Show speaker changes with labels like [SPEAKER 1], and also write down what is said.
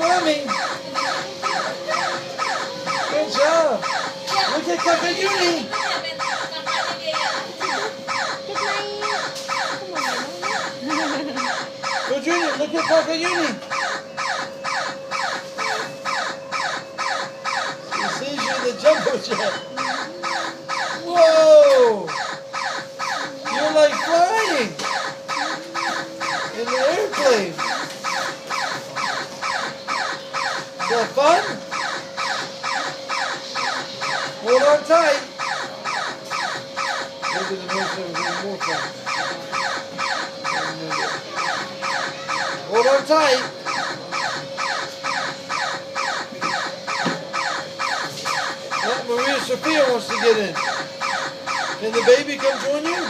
[SPEAKER 1] Mommy. Good job. Look at Kaka Uni. Go Junior, look at Kaka Uni. He sees you in the jumbo jet. Whoa! You're like flying in the airplane. Is that fun? Hold on tight. Maybe the next one will be more fun. Hold on tight. Oh, Maria Sophia wants to get in. Can the baby come join you?